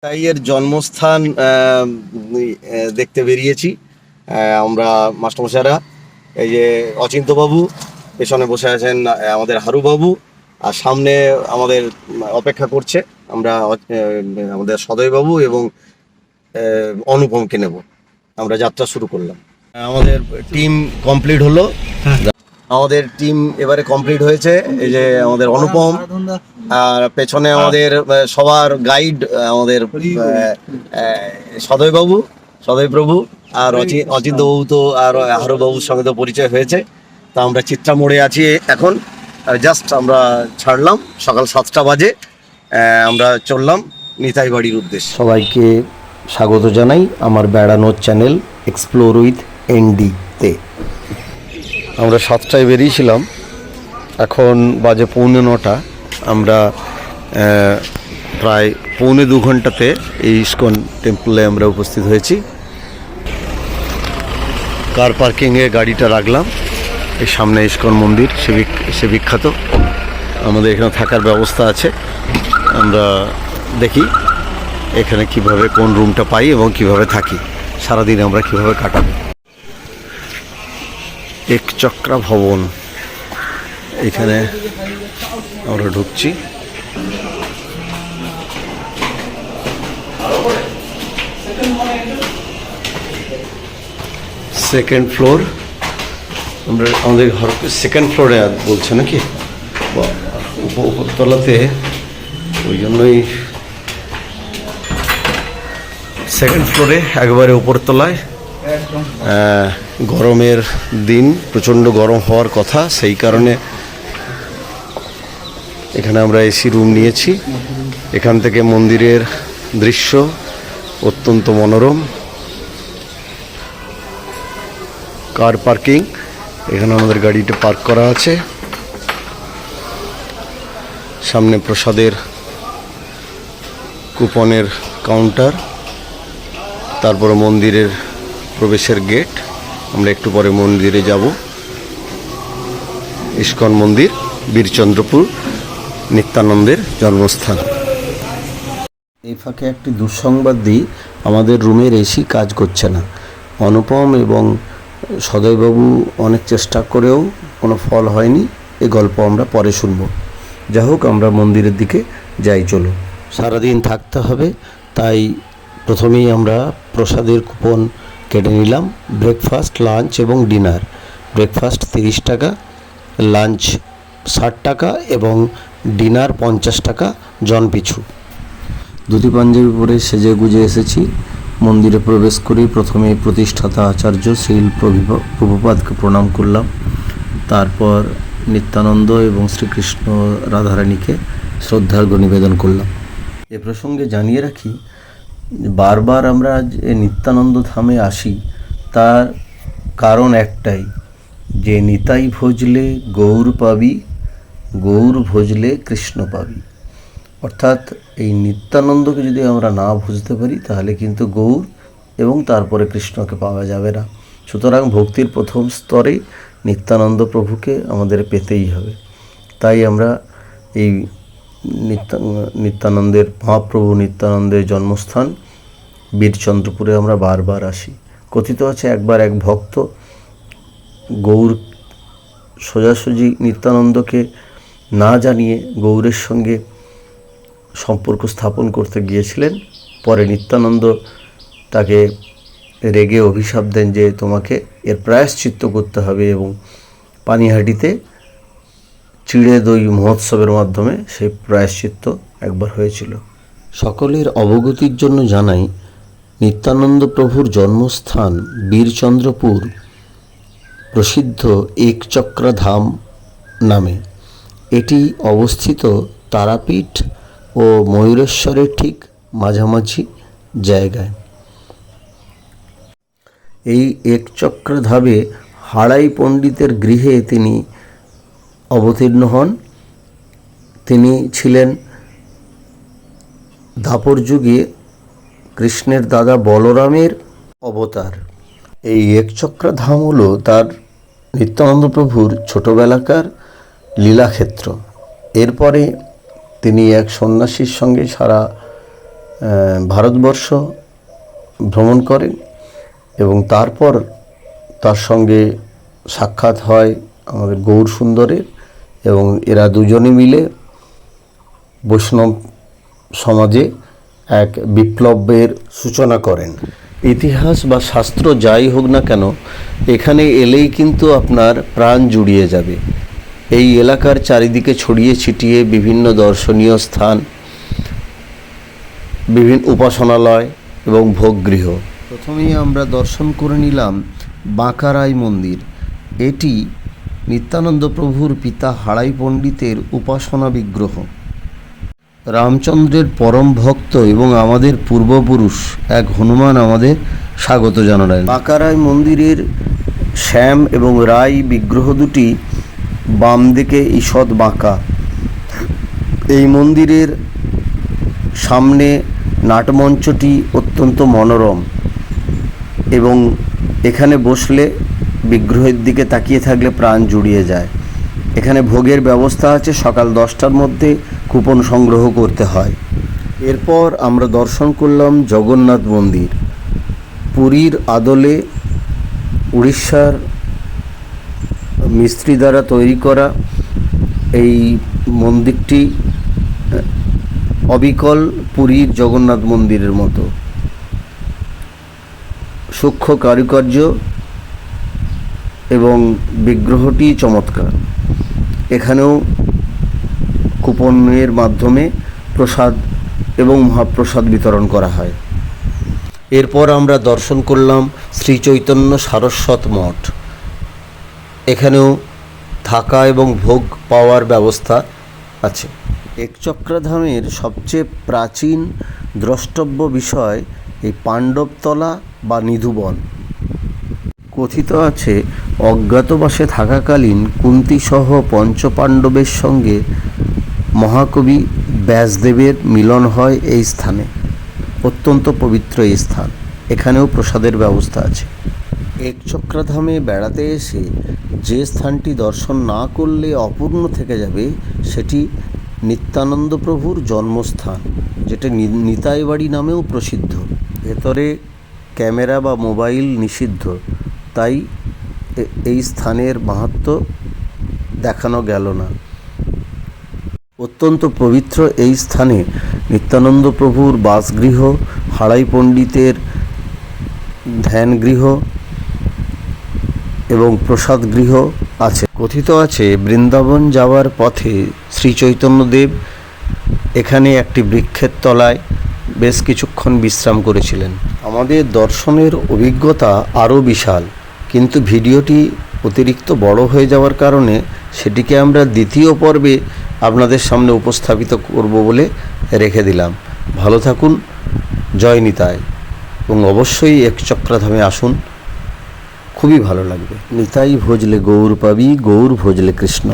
নিতাইয়ের জন্মস্থান দেখতে বেরিয়েছি আমরা মাস্টারমশাইরা। এই যে অচিন্ত্যবাবু পেছনে বসে আছেন, আমাদের হারুবাবু, আর সামনে আমাদের অপেক্ষা করছে। আমরা আমাদের সদয়বাবু এবং অনুপমকে নেব। আমরা যাত্রা শুরু করলাম। আমাদের টিম কমপ্লিট হলো। আমাদের টিম এবারে কমপ্লিট হয়েছে। এই যে আমাদের অনুপম, আর পেছনে আমাদের সবার গাইড আমাদের সদয়বাবু, সদয়প্রভু, আর অচিন্ত্যবাবু তো আর হারুবাবুর সঙ্গে তো পরিচয় হয়েছে। তা আমরা চিত্রা মোড়ে আছি এখন। জাস্ট আমরা ছাড়লাম, সকাল 7টা বাজে। আমরা চললাম নিতাই বাড়ির উদ্দেশ্যে। সবাইকে স্বাগত জানাই আমার বেড়ানোর চ্যানেল এক্সপ্লোর উইথ এনডি-তে। আমরা 7টায় বেরিয়েছিলাম, এখন বাজে 8:45। আমরা প্রায় 1.25 ঘন্টাতে এই ইস্কন টেম্পলে আমরা উপস্থিত হয়েছি। কার পার্কিংয়ে গাড়িটা রাখলাম। এই সামনে ইস্কন মন্দির, সে বিখ্যাত। আমাদের এখানে থাকার ব্যবস্থা আছে। আমরা দেখি এখানে কিভাবে কোন রুমটা পাই এবং কিভাবে থাকি, সারাদিন আমরা কিভাবে কাটাবো। একচক্রা ভবন, এখানে আমরা ঢুকছি। সেকেন্ড ফ্লোর, আমরা আমাদের ঘরকে সেকেন্ড ফ্লোরে বলছে নাকি, উপরতলাতে, ওই জন্যই সেকেন্ড ফ্লোরে, একবারে উপরতলায়। গরমের দিন, প্রচণ্ড গরম হওয়ার কথা, সেই কারণে এখানে আমরা এসি রুম নিয়েছি। এখান থেকে মন্দিরের দৃশ্য অত্যন্ত মনোরম। কার পার্কিং, এখানে আমাদের গাড়িটা পার্ক করা আছে। সামনে প্রসাদের কুপনের কাউন্টার, তারপরে মন্দিরের প্রবেশের গেট। আমরা একটু পরে মন্দিরে যাব। ইস্কন মন্দির, বীরচন্দ্রপুর, নিত্যানন্দের জন্মস্থান। এই ফাঁকে একটি দুঃসংবাদ দিই, আমাদের রুমের এসি কাজ করছে না। অনুপম এবং সদয়বাবু অনেক চেষ্টা করেও কোনো ফল হয়নি। এই গল্প আমরা পরে শুনব। যাই হোক, আমরা মন্দিরের দিকে যাই, চলো। সারাদিন থাকতে হবে, তাই প্রথমেই আমরা প্রসাদের কুপন কেটে নিলাম। ব্রেকফাস্ট, লাঞ্চ এবং ডিনার। ব্রেকফাস্ট 30 টাকা, লাঞ্চ 60 টাকা এবং ডিনার 50 টাকা জন পিছু। ধুতি পাঞ্জাবি পরে সেজে গুজে এসেছি। মন্দিরে প্রবেশ করেই প্রথমে প্রতিষ্ঠাতা আচার্য শ্রীল প্রভুপাদকে প্রণাম করলাম। তারপর নিত্যানন্দ এবং শ্রীকৃষ্ণ রাধারানীকে শ্রদ্ধার্ঘ্য নিবেদন করলাম। এ প্রসঙ্গে জানিয়ে রাখি, বারবার আমরা যে নিত্যানন্দ ধামে আসি তার কারণ একটাই, যে নিতাই ভজলে গৌর পাবি, গৌর ভজলে কৃষ্ণ পাবি। অর্থাৎ এই নিত্যানন্দকে যদি আমরা না বুঝতে পারি তাহলে কিন্তু গৌর এবং তারপরে কৃষ্ণকে পাওয়া যাবে না। সুতরাং ভক্তির প্রথম স্তরে নিত্যানন্দ প্রভুকে আমাদের পেতেই হবে। তাই আমরা এই নিত্যানন্দের, মহাপ্রভু নিত্যানন্দের জন্মস্থান বীরচন্দ্রপুরে আমরা বারবার আসি। কথিত আছে, একবার এক ভক্ত গৌর সোজাসুজি নিত্যানন্দকে না জানিয়ে গৌরের সঙ্গে সম্পর্ক স্থাপন করতে গিয়েছিলেন। পরে নিত্যানন্দ তাকে রেগে অভিশাপ দেন যে তোমাকে এর প্রায়শ্চিত্ত করতে হবে, এবং পানিহাটিতে চিড়ে দই মহোৎসবের মাধ্যমে সেই প্রায়শ্চিত্ত একবার হয়েছিল। সকলের অবগতির জন্য জানাই, নিত্যানন্দ প্রভুর জন্মস্থান বীরচন্দ্রপুর প্রসিদ্ধ একচক্রা ধাম নামে। এটি অবস্থিত তারাপীঠ ও ময়ূরেশ্বরের ঠিক মাঝামাঝি জায়গায়। এই একচক্রা ধামে হাড়াই পণ্ডিতের গৃহে তিনি অবতীর্ণ হন। তিনি ছিলেন দ্বাপর যুগে কৃষ্ণের দাদা বলরামের অবতার। এই একচক্রা ধাম হল তার নিত্যানন্দ প্রভুর ছোটবেলাকার লীলাক্ষেত্র। এরপরে তিনি এক সন্ন্যাসীর সঙ্গে সারা ভারতবর্ষ ভ্রমণ করেন এবং তারপর তার সঙ্গে সাক্ষাৎ হয় আমাদের গৌর সুন্দরের এবং এরা দুজনে মিলে বৈষ্ণব সমাজে এক বিপ্লবের সূচনা করেন। ইতিহাস বা শাস্ত্র যাই হোক না কেন, এখানে এলেই কিন্তু আপনার প্রাণ জুড়িয়ে যাবে। এই এলাকার চারিদিকে ছড়িয়ে ছিটিয়ে বিভিন্ন দর্শনীয় স্থান, বিভিন্ন উপাসনালয় এবং ভোগগৃহ। প্রথমেই আমরা দর্শন করে নিলাম বাঁকারাই মন্দির। এটি নিত্যানন্দ প্রভুর পিতা হাড়াই পণ্ডিতের উপাসনা বিগ্রহ। রামচন্দ্রের পরম ভক্ত এবং আমাদের পূর্বপুরুষ এক হনুমান আমাদের স্বাগত জানালেন। বাঁকারাই মন্দিরের শ্যাম এবং রাই বিগ্রহ দুটি বাম দিকে ঈষৎ বাঁকা। এই মন্দিরের সামনে নাটমঞ্চটি অত্যন্ত মনোরম এবং এখানে বসলে বিগ্রহের দিকে তাকিয়ে থাকলে প্রাণ জুড়িয়ে যায়। এখানে ভোগের ব্যবস্থা আছে, সকাল 10টার মধ্যে কুপন সংগ্রহ করতে হয়। এরপর আমরা দর্শন করলাম জগন্নাথ মন্দির। পুরীর আদলে উড়িষ্যার মিস্ত্রি দ্বারা তৈরি করা এই মন্দিরটি অবিকল পুরীর জগন্নাথ মন্দিরের মতো সূক্ষ্ম কারুকার্য এবং বিগ্রহটি চমৎকার। এখানেও কুপনের মাধ্যমে প্রসাদ এবং মহাপ্রসাদ বিতরণ করা হয়। এরপর আমরা দর্শন করলাম শ্রী চৈতন্য সারস্বত মঠ। এখানেও থাকা এবং ভোগ পাওয়ার ব্যবস্থা আছে। একচক্রাধামের সবচেয়ে প্রাচীন দ্রষ্টব্য বিষয় এই পাণ্ডবতলা বা নিধুবন। কথিত আছে অজ্ঞাতবাসে থাকাকালীন কুন্তিসহ পঞ্চপাণ্ডবের সঙ্গে মহাকবি ব্যাসদেবের মিলন হয় এই স্থানে। অত্যন্ত পবিত্র এই স্থান। এখানেও প্রসাদের ব্যবস্থা আছে। একচক্রাধামে বেড়াতে এসে যে স্থানটি দর্শন না করলে অপূর্ণ থেকে যাবে সেটি নিত্যানন্দ প্রভুর জন্মস্থান, যেটা নিতাই বাড়ি নামেও প্রসিদ্ধ। ভেতরে ক্যামেরা বা মোবাইল নিষিদ্ধ, তাই এই স্থানের মাহাত্ম্য দেখানো গেল না। অত্যন্ত পবিত্র এই স্থানে নিত্যানন্দ প্রভুর বাসগৃহ, হাড়াই পণ্ডিতের ধ্যানগৃহ এবং প্রসাদ গৃহ আছে। কথিত আছে বৃন্দাবন যাওয়ার পথে শ্রী চৈতন্যদেব এখানে একটি বৃক্ষের তলায় বেশ কিছুক্ষণ বিশ্রাম করেছিলেন। আমাদের দর্শনের অভিজ্ঞতা আরও বিশাল, কিন্তু ভিডিওটি অতিরিক্ত বড় হয়ে যাওয়ার কারণে সেটিকে আমরা দ্বিতীয় পর্বে আপনাদের সামনে উপস্থাপিত করব বলে রেখে দিলাম। ভালো থাকুন, জয় নিতাই, এবং অবশ্যই একচক্রাধামে আসুন, খুবই ভালো লাগবে। নিতাই ভজলে গৌর পাবি, গৌর ভজলে কৃষ্ণ।